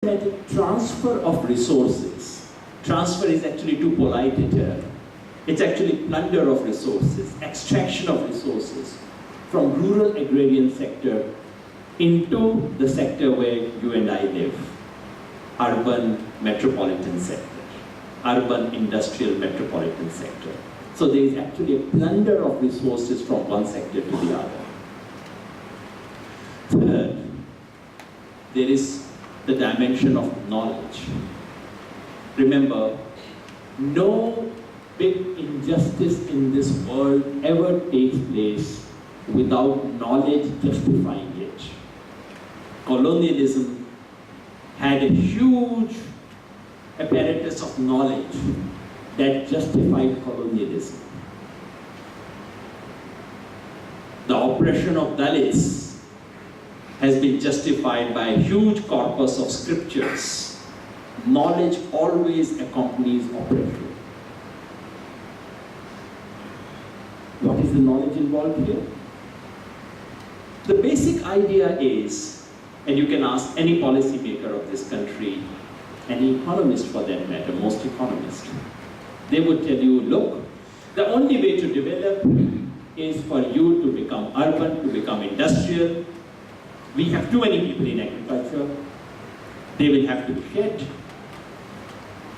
systematic transfer of resources. Transfer is actually too polite a term. It's actually plunder of resources, extraction of resources from rural agrarian sector into the sector where you and I live, urban metropolitan sector, urban industrial metropolitan sector. So there is actually a plunder of resources from one sector to the other. Third, there is the dimension of knowledge. Remember, no big injustice in this world ever takes place without knowledge justifying it. Colonialism had a huge apparatus of knowledge that justified colonialism. The oppression of Dalits has been justified by a huge corpus of scriptures. Knowledge always accompanies oppression. What is the knowledge involved here? The basic idea is, and you can ask any policymaker of this country, any economist for that matter, most economists, they would tell you, look, the only way to develop is for you to become urban, to become industrial. We have too many people in agriculture. They will have to be shed.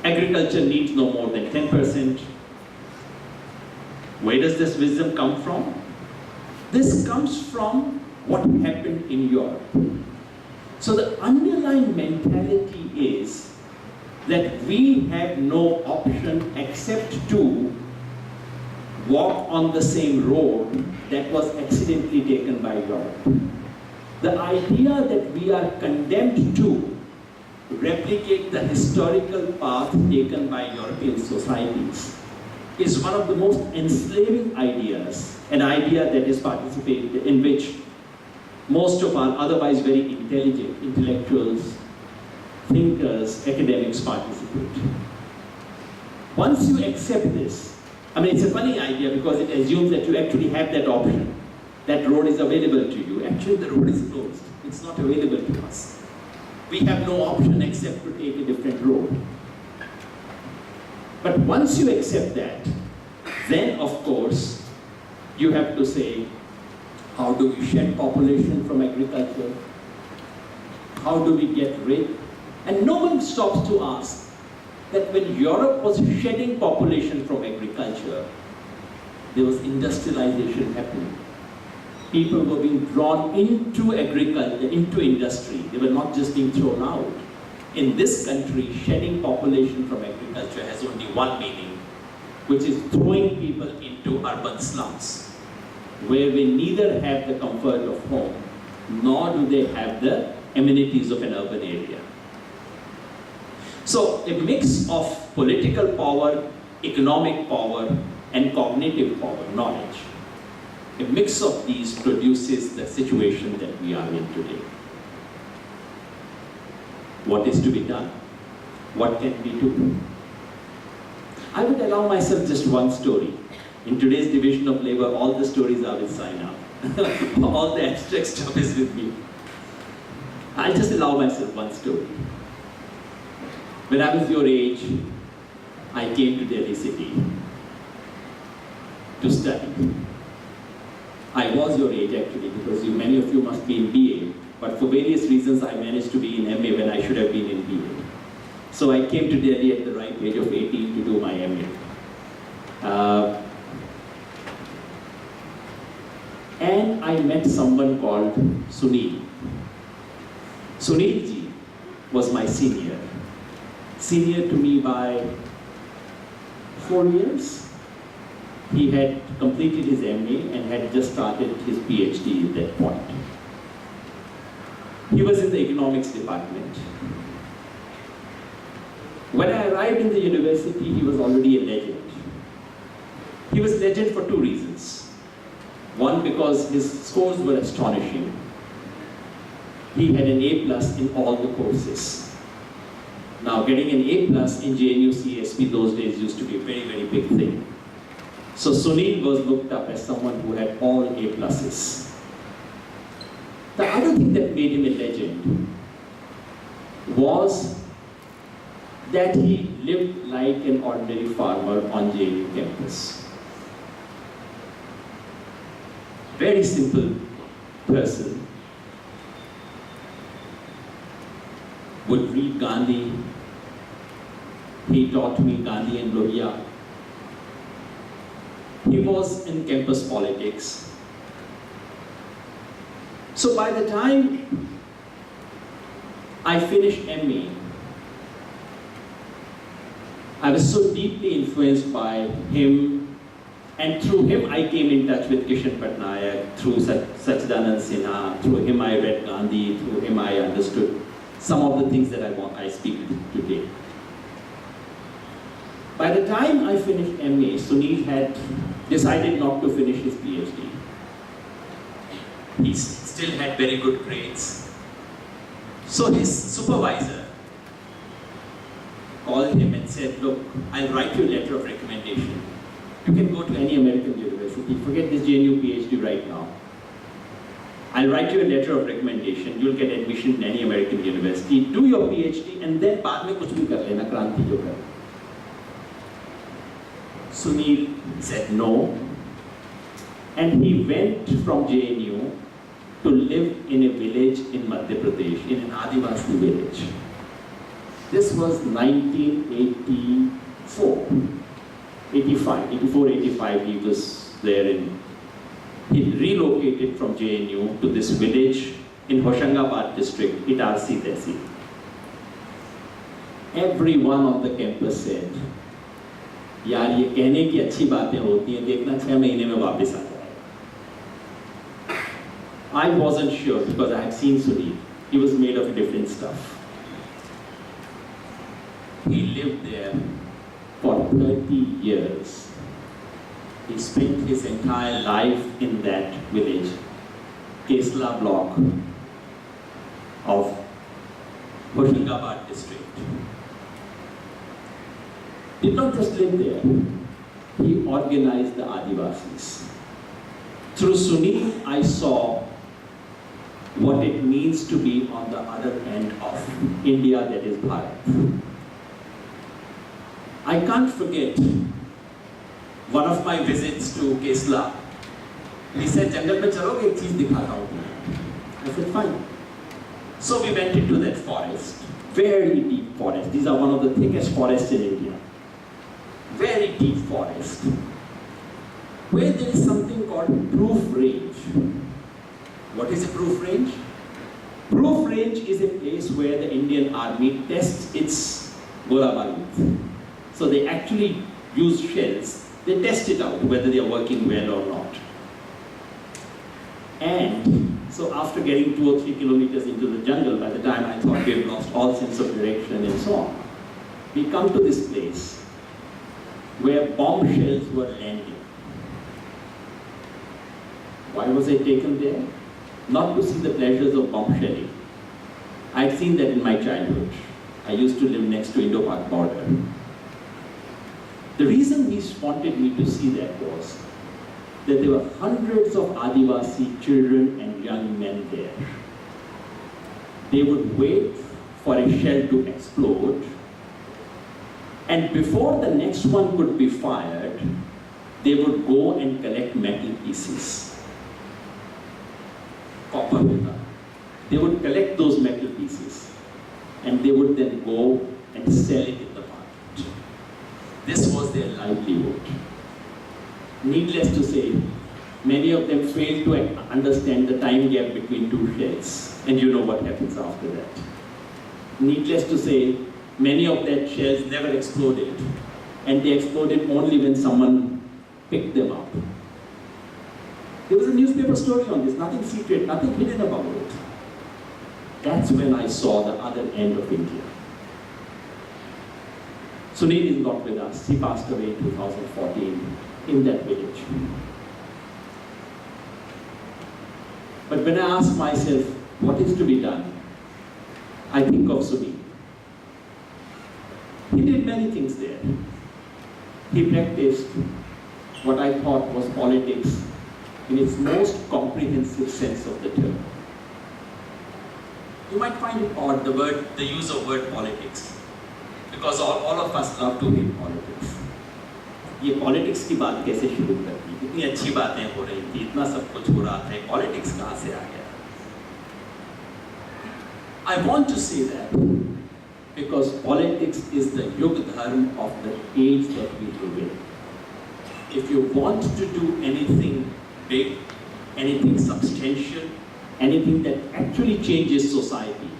Agriculture needs no more than 10%. Where does this wisdom come from? This comes from what happened in Europe. So the underlying mentality is that we have no option except to walk on the same road that was accidentally taken by Europe. The idea that we are condemned to replicate the historical path taken by European societies is one of the most enslaving ideas, an idea that is participated in which most of our otherwise very intelligent intellectuals, thinkers, academics participate. Once you accept this, I mean, it's a funny idea because it assumes that you actually have that option. That road is available to you. Actually, the road is closed. It's not available to us. We have no option except to take a different road. But once you accept that, then of course, you have to say, how do we shed population from agriculture? How do we get rid? And no one stops to ask that when Europe was shedding population from agriculture, there was industrialization happening. People were being drawn into agriculture, into industry. They were not just being thrown out. In this country, shedding population from agriculture has only one meaning, which is throwing people into urban slums, where we neither have the comfort of home, nor do they have the amenities of an urban area. So a mix of political power, economic power, and cognitive power, knowledge. A mix of these produces the situation that we are in today. What is to be done? What can we do? I would allow myself just one story. In today's division of labor, all the stories are with P.Sainath. All the abstract stuff is with me. I'll just allow myself one story. When I was your age, I came to Delhi city to study. I was your age actually, because many of you must be in BA, but for various reasons I managed to be in MA when I should have been in BA. So I came to Delhi at the right age of 18 to do my MA. And I met someone called Sunil. Sunil ji was my senior. Senior to me by 4 years. He had completed his MA and had just started his PhD at that point. He was in the economics department. When I arrived in the university, he was already a legend. He was a legend for two reasons. One, because his scores were astonishing. He had an A+ in all the courses. Now, getting an A+ in JNU CSP those days used to be a very, very big thing. So Sunil was looked up as someone who had all A+. The other thing that made him a legend was that he lived like an ordinary farmer on JNU campus. Very simple person. Would read Gandhi. He taught me Gandhi and Lohia. He was in campus politics. So by the time I finished MA, I was so deeply influenced by him, and through him I came in touch with Kishan Patnaik, through Sachidanand Sinha, through him I read Gandhi, through him I understood some of the things that I speak today. By the time I finished MA, Sunil had decided not to finish his PhD. He still had very good grades. So his supervisor called him and said, look, I'll write you a letter of recommendation. You can go to any American university, forget this JNU PhD right now. I'll write you a letter of recommendation, you'll get admission in any American university, do your PhD, and then बाद में कुछ भी कर लेना, क्रांति जो कर. Sunil said no, and he went from JNU to live in a village in Madhya Pradesh, in an Adivasi village. This was 1984, 85, he was there he relocated from JNU to this village in Hoshangabad district, Itarsi Tehsil. Everyone on the campus said, यार ये कहने की अच्छी बातें होती हैं, देखना 6 महीने में वापस आ जाएगा. I wasn't sure because I had seen Sunil. He was made of different stuff. He lived there for 30 years. He spent his entire life in that village, Kesla block of Hoshangabad district. Did not just live there, he organized the Adivasis. Through Sunil, I saw what it means to be on the other end of India, that is Bharat. I can't forget one of my visits to Kesla. He said, "Jungle mein chaloge, ek cheez dikhata hu." I said, fine. So we went into that forest, very deep forest. These are one of the thickest forests in India. Very deep forest, where there is something called proof range. What is a proof range? Proof range is a place where the Indian army tests its gola barud. So they actually use shells, they test it out whether they are working well or not. And so after getting 2 or 3 kilometers into the jungle, by the time I thought we had lost all sense of direction and so on, we come to this place where bomb shells were landing. Why was I taken there? Not to see the pleasures of bomb shelling. I had seen that in my childhood. I used to live next to Indo-Pak border. The reason he wanted me to see that was that there were hundreds of Adivasi children and young men there. They would wait for a shell to explode, and before the next one could be fired, they would go and collect metal pieces. Copper hota. They would collect those metal pieces and they would then go and sell it in the market. This was their livelihood. Needless to say, many of them failed to understand the time gap between 2 shells, and you know what happens after that. Needless to say, many of that shells never exploded, and they exploded only when someone picked them up. There was a newspaper story on this, nothing secret, nothing hidden about it. That's when I saw the other end of India. Sunil is not with us. He passed away in 2014 in that village. But when I ask myself, what is to be done? I think of Sunil. He did many things there. He practiced what I thought was politics in its most comprehensive sense of the term. You might find it odd, the use of word politics, because all of us love to hate politics. ये politics की बात कैसे शुरू कर दी? इतनी अच्छी बातें हो रही थी, इतना सब कुछ हो रहा था, politics कहाँ से आ गया? I want to say that because politics is the yug dharma of the age that we live in. If you want to do anything big, anything substantial, anything that actually changes society,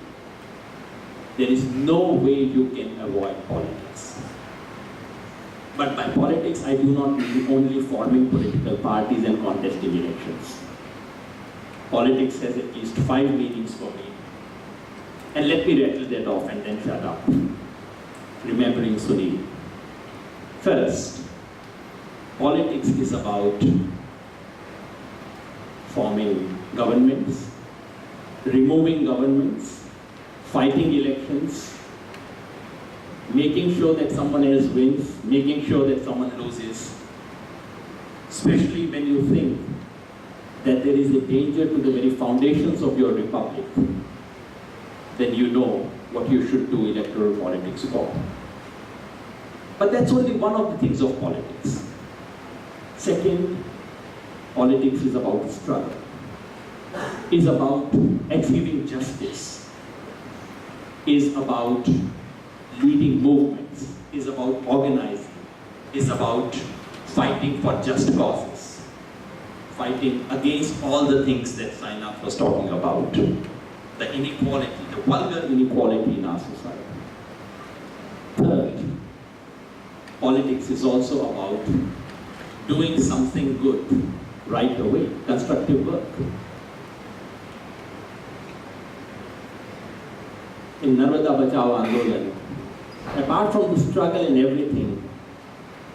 there is no way you can avoid politics. But by politics, I do not mean only forming political parties and contesting elections. Politics has at least 5 meanings for me. And let me rattle that off and then shut up, remembering Sunil. First, politics is about forming governments, removing governments, fighting elections, making sure that someone else wins, making sure that someone loses, especially when you think that there is a danger to the very foundations of your republic, then you know what you should do electoral politics for. But that's only one of the things of politics. Second, politics is about struggle, is about achieving justice, is about leading movements, is about organizing, is about fighting for just causes, fighting against all the things that P.Sainath was talking about, the inequality, the vulgar inequality in our society. Third, politics is also about doing something good right away, constructive work. In Narmada Bachao Andolan, apart from the struggle and everything,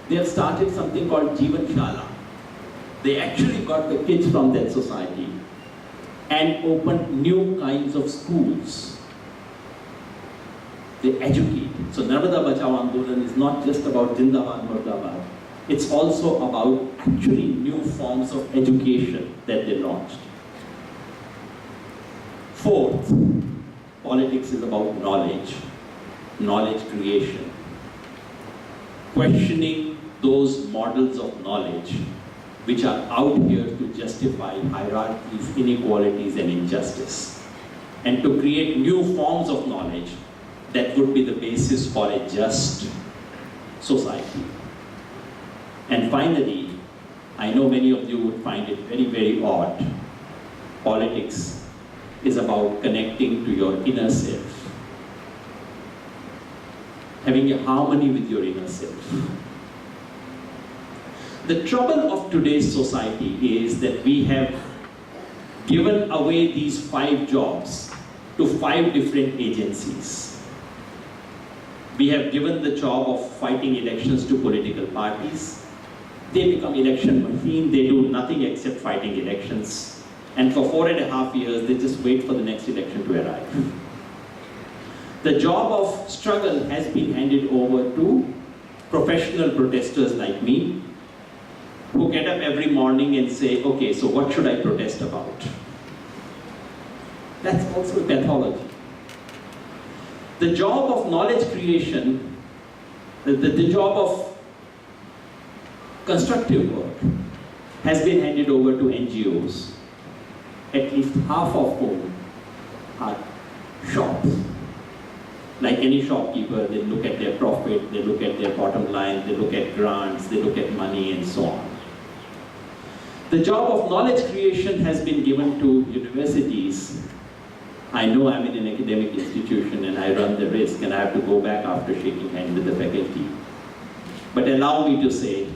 they have started something called Jeevan Shala. They actually got the kids from that society and opened new kinds of schools. They educate. So Narmada Bachao Andolan is not just about Jindabad Murdabad. It's also about actually new forms of education that they launched. Fourth, politics is about knowledge, knowledge creation, questioning those models of knowledge which are out here to justify hierarchies, inequalities, and injustice, and to create new forms of knowledge that would be the basis for a just society. And finally, I know many of you would find it very, very odd. Politics is about connecting to your inner self, having a harmony with your inner self. The trouble of today's society is that we have given away these 5 jobs to 5 different agencies. We have given the job of fighting elections to political parties. They become election machine, they do nothing except fighting elections. And for 4.5 years, they just wait for the next election to arrive. The job of struggle has been handed over to professional protesters like me, who get up every morning and say, okay, so what should I protest about? That's also a pathology. The job of knowledge creation, the job of constructive work has been handed over to NGOs, at least half of whom are shops. Like any shopkeeper, they look at their profit, they look at their bottom line, they look at grants, they look at money, and so on. The job of knowledge creation has been given to universities. I know I'm in an academic institution and I run the risk and I have to go back after shaking hands with the faculty. But allow me to say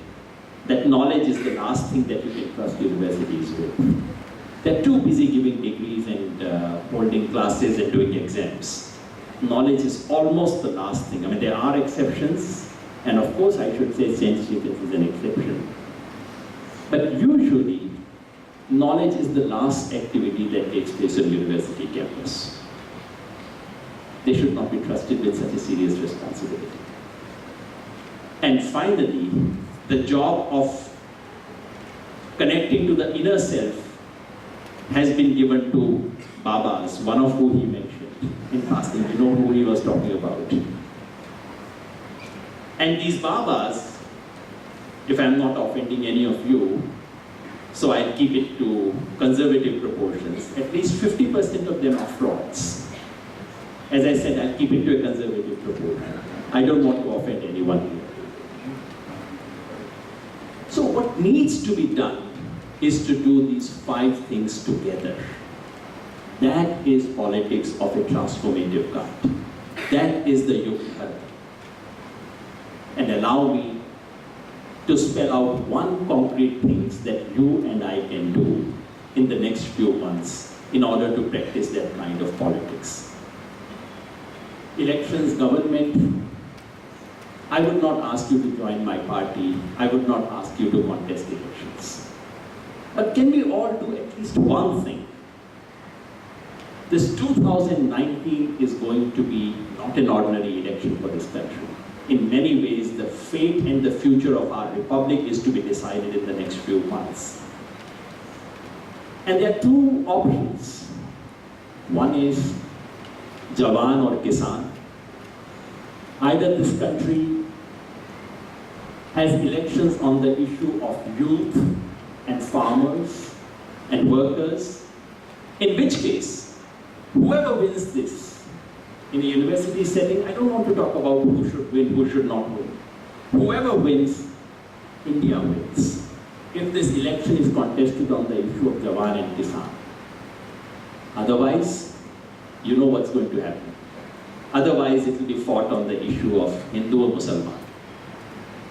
that knowledge is the last thing that you can trust universities with. They're too busy giving degrees and holding classes and doing exams. Knowledge is almost the last thing. I mean, there are exceptions, and of course I should say St. Stephen's is an exception. But usually, knowledge is the last activity that takes place on university campus. They should not be trusted with such a serious responsibility. And finally, the job of connecting to the inner self has been given to Babas, one of whom he mentioned. in passing. You know who he was talking about. And these Babas, if I'm not offending any of you, so I'll keep it to conservative proportions, at least 50% of them are frauds. As I said, I'll keep it to a conservative proportion. I don't want to offend anyone here. So what needs to be done is to do these 5 things together. That is politics of a transformative kind. That is the Yogendra. And allow me to spell out one concrete things that you and I can do in the next few months in order to practice that kind of politics. Elections, government, I would not ask you to join my party. I would not ask you to contest elections. But can we all do at least one thing? This 2019 is going to be not an ordinary election for this country. In many ways, the fate and the future of our republic is to be decided in the next few months. And there are 2 options. One is Jawan or Kisan. Either this country has elections on the issue of youth and farmers and workers, in which case, whoever wins this, in a university setting, I don't want to talk about who should win, who should not win. Whoever wins, India wins. If this election is contested on the issue of Jawan and Kisan. Otherwise, you know what's going to happen. Otherwise, it will be fought on the issue of Hindu or Muslim.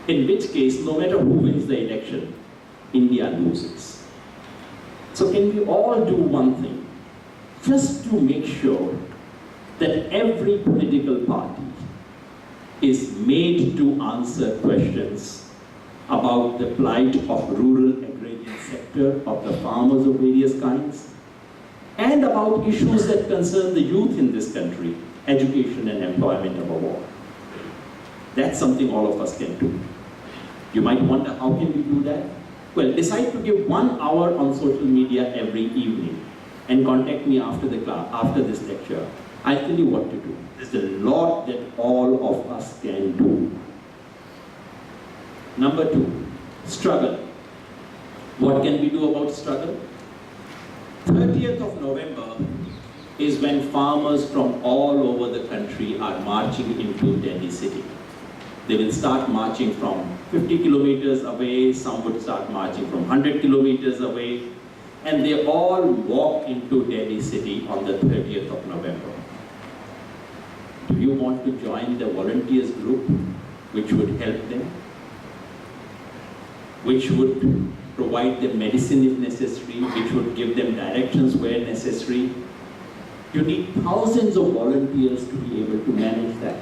In which case, no matter who wins the election, India loses. So can we all do one thing? Just to make sure that every political party is made to answer questions about the plight of rural agrarian sector, of the farmers of various kinds, and about issues that concern the youth in this country, education and employment above all. That's something all of us can do. You might wonder, how can we do that? Well, decide to give 1 hour on social media every evening and contact me after the class, after this lecture. I'll tell you what to do. There's a lot that all of us can do. Number 2, struggle. What can we do about struggle? 30th of November is when farmers from all over the country are marching into Delhi city. They will start marching from 50 kilometers away, some would start marching from 100 kilometers away, and they all walk into Delhi city on the 30th of November. Do you want to join the volunteers group which would help them? Which would provide them medicine if necessary, which would give them directions where necessary? You need thousands of volunteers to be able to manage that.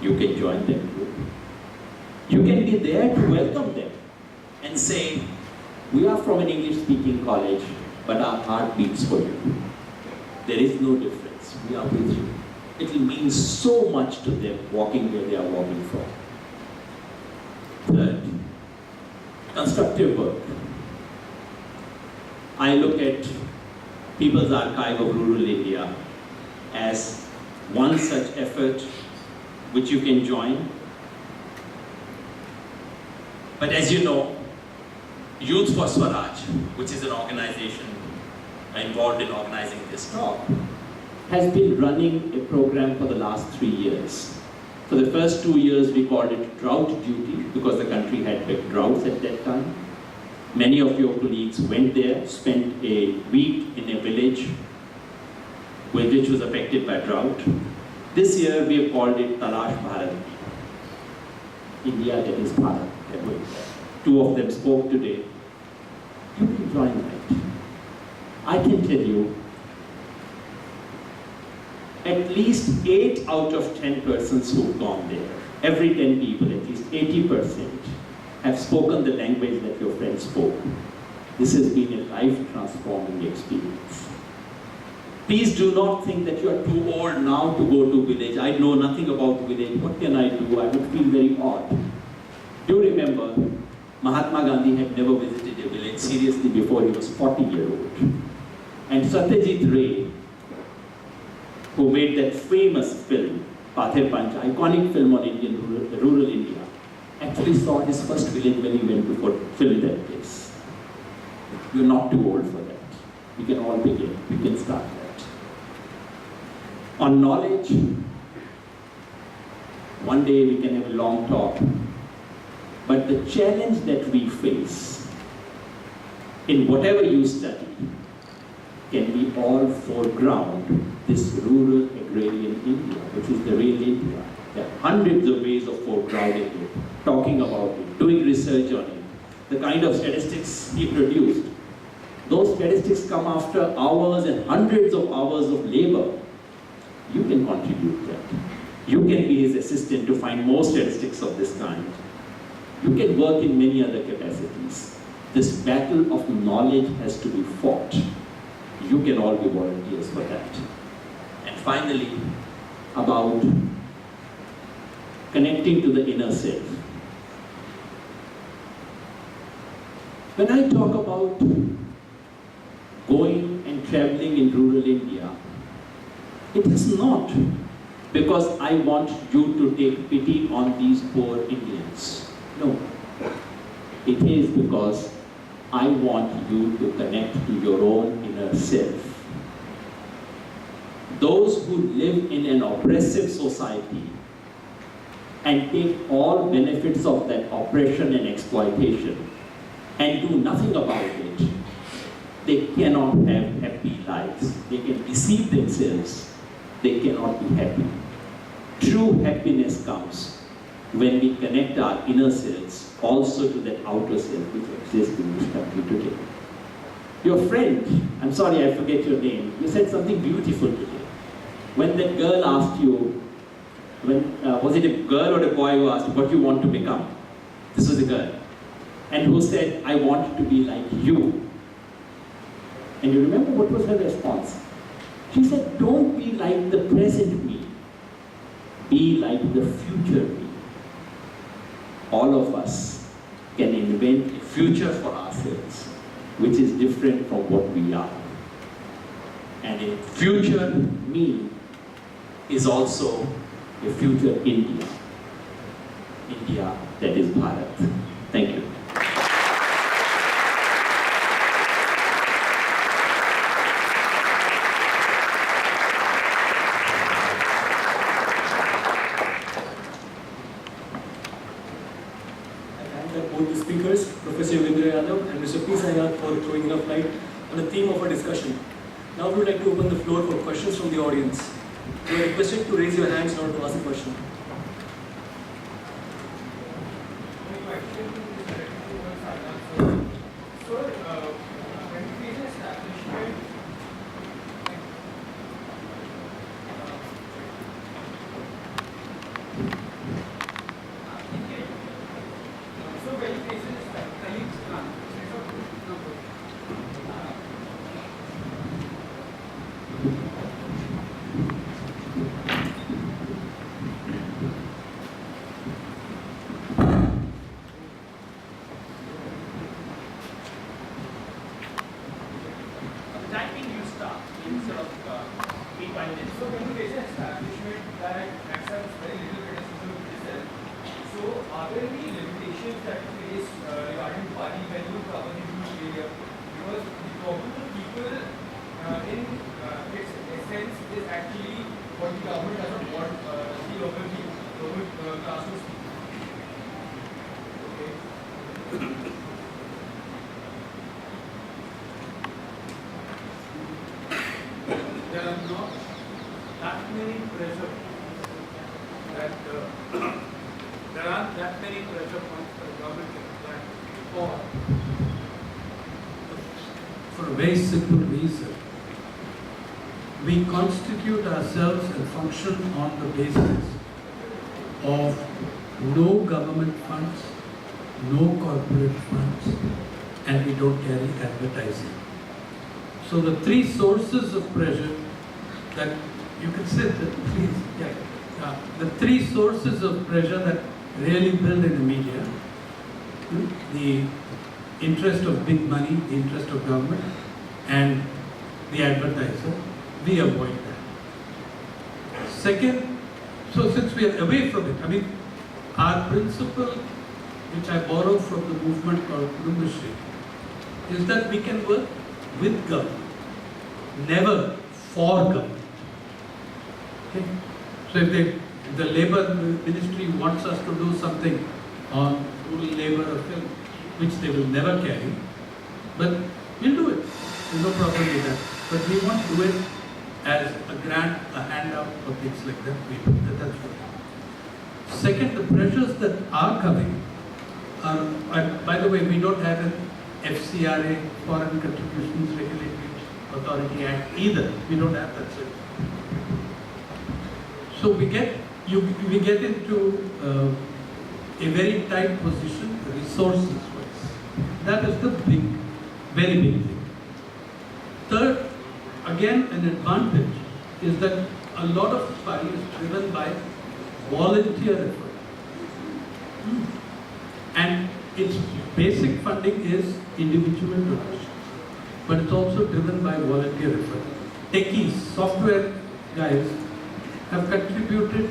You can join them group. You can be there to welcome them and say, we are from an English-speaking college, but our heart beats for you. There is no difference. We are with you. It will mean so much to them walking where they are walking from. Third, constructive work. I look at People's Archive of Rural India as one such effort which you can join. But as you know, Youth For Swaraj, which is an organization involved in organizing this talk, has been running a program for the last 3 years. For the first 2 years, we called it drought duty because the country had big droughts at that time. Many of your colleagues went there, spent a week in a village which was affected by drought. This year, we have called it Talash Bharat. India, that is Bharat. 2 of them spoke today. You can join that. I can tell you, at least 8 out of 10 persons who've gone there, every 10 people, at least 80%, have spoken the language that your friend spoke. This has been a life-transforming experience. Please do not think that you are too old now to go to village. I know nothing about village. What can I do? I would feel very odd. Do remember, Mahatma Gandhi had never visited a village seriously before he was 40 years old. And Satyajit Ray who made that famous film, Pather Panch, iconic film on rural India, actually saw his first village when he went to film that place. You're not too old for that. We can all begin. We can start that. On knowledge, one day we can have a long talk, but the challenge that we face in whatever you study can be all foreground this rural agrarian India, which is the real India. There are hundreds of ways of foregrounding it, talking about it, doing research on it, the kind of statistics he produced. Those statistics come after hours and hundreds of hours of labor. You can contribute that. You can be his assistant to find more statistics of this kind. You can work in many other capacities. This battle of knowledge has to be fought. You can all be volunteers for that. And finally, about connecting to the inner self. When I talk about going and traveling in rural India, it is not because I want you to take pity on these poor Indians. No. It is because I want you to connect to your own inner self. Those who live in an oppressive society and take all benefits of that oppression and exploitation and do nothing about it, they cannot have happy lives. They can deceive themselves. They cannot be happy. True happiness comes when we connect our inner selves also to that outer self which exists in this country today. Your friend, I'm sorry I forget your name, you said something beautiful today. When that girl asked you, was it a girl or a boy who asked what you want to become? This was a girl. And who said, I want to be like you. And you remember what was her response? She said, don't be like the present me. Be like the future me. All of us can invent a future for ourselves, which is different from what we are. And a future me is also a future India. India that is Bharat. Thank you. Both the speakers, Professor Yogendra Yadav and Mr. P.Sainath, for throwing enough light on the theme of our discussion. Now we would like to open the floor for questions from the audience. You are requested to raise your hands in order to ask a question. There are not that many pressure that there aren't that many pressure points for the government to apply for a very simple reason. We constitute ourselves and function on the basis of no government funds, no corporate funds, and we don't carry advertising. So the three sources of pressure that you can sit, please, the three sources of pressure that really build in the media, the interest of big money, the interest of government, and the advertiser, we avoid that. Second, so since we are away from it, I mean, our principle, which I borrow from the movement called membership, is that we can work with government, never for government. Okay? So if the Labour Ministry wants us to do something on rural labour or film, which they will never carry, but we'll do it. There's no problem with that. But we won't do it as a grant, a handout, or things like that. We do that. That's right. Second, the pressures that are coming are, and by the way, we don't have an FCRA, Foreign Contributions Regulatory Authority Act either. We don't have that. So we get into a very tight position resources wise. That is the very big thing. Third, again, an advantage is that a lot of the party is driven by volunteer effort. And its basic funding is individual donations, but it's also driven by volunteer effort. Techies, software guys, have contributed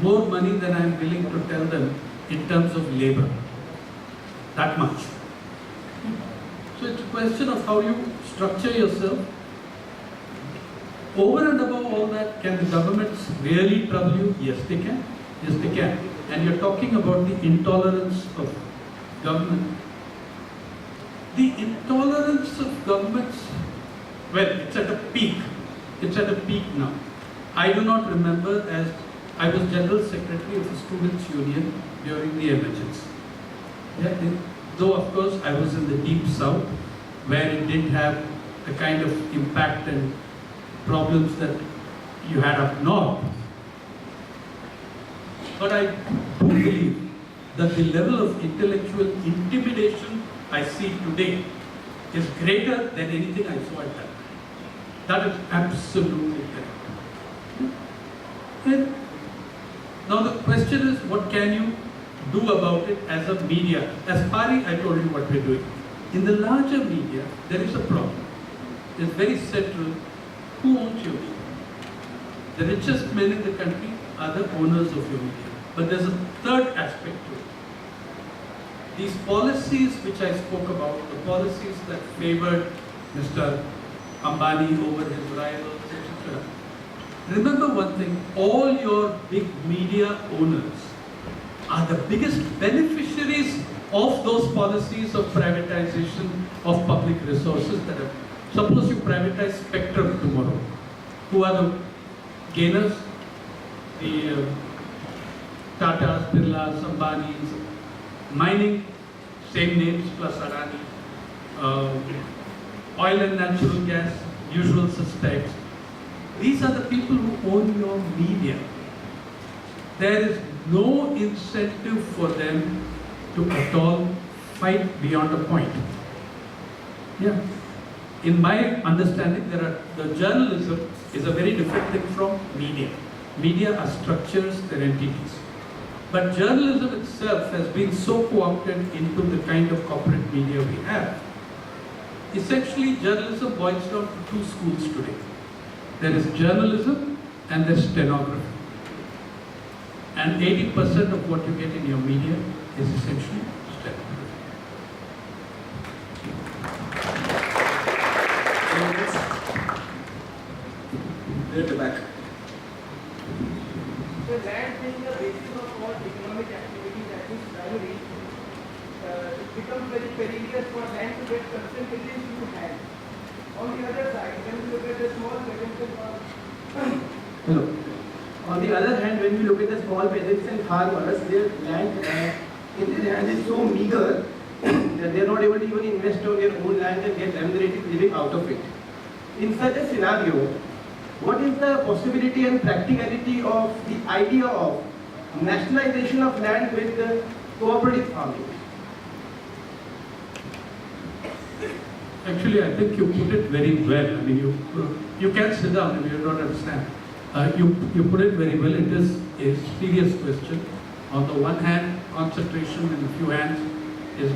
more money than I'm willing to tell them in terms of labor. That much. So it's a question of how you structure yourself. Over and above all that, can the governments really trouble you? Yes, they can. Yes, they can. And you're talking about the intolerance of government. The intolerance of governments, well, it's at a peak. It's at a peak now. I do not remember, as I was General Secretary of the Students' Union during the emergency. Though, of course, I was in the deep south, where it didn't have the kind of impact and problems that you had up north. But I do believe that the level of intellectual intimidation I see today is greater than anything I saw at that time. That is absolutely correct. And now the question is, what can you do about it as a media? As Pari, I told you what we're doing. In the larger media, there is a problem. It's very central. Who owns your media? The richest men in the country are the owners of your media. But there's a third aspect to it. These policies which I spoke about, the policies that favored Mr. Ambani over his rivals, etc. Remember one thing, all your big media owners are the biggest beneficiaries of those policies of privatization of public resources that have. Suppose you privatize spectrum tomorrow. Who are the gainers? The Tatas, Birlas, Ambanis, mining, same names plus Adani, oil and natural gas, usual suspects. These are the people who own your media. There is no incentive for them to at all fight beyond a point. Yeah. In my understanding, the journalism is a very different thing from media. Media are structures, they're entities. But journalism itself has been so co-opted into the kind of corporate media we have. Essentially, journalism boils down to two schools today. There is journalism and there's stenography. And 80% of what you get in your media is essentially stenography. There at the back. So land being the basis of all economic activity, that is primary, it becomes very perilous for land to get concentrated into hand. On the other side, when we look at the small peasants Hello. On the other hand, when we look at the small peasants and farmers, their land in their hand is so meager that they are not able to even invest on their own land and get remunerated living out of it. In such a scenario, what is the possibility and practicality of the idea of nationalization of land with cooperative farming? Actually, I think you put it very well. I mean, you can sit down if you don't understand. You put it very well. It is a serious question. On the one hand, concentration in a few hands is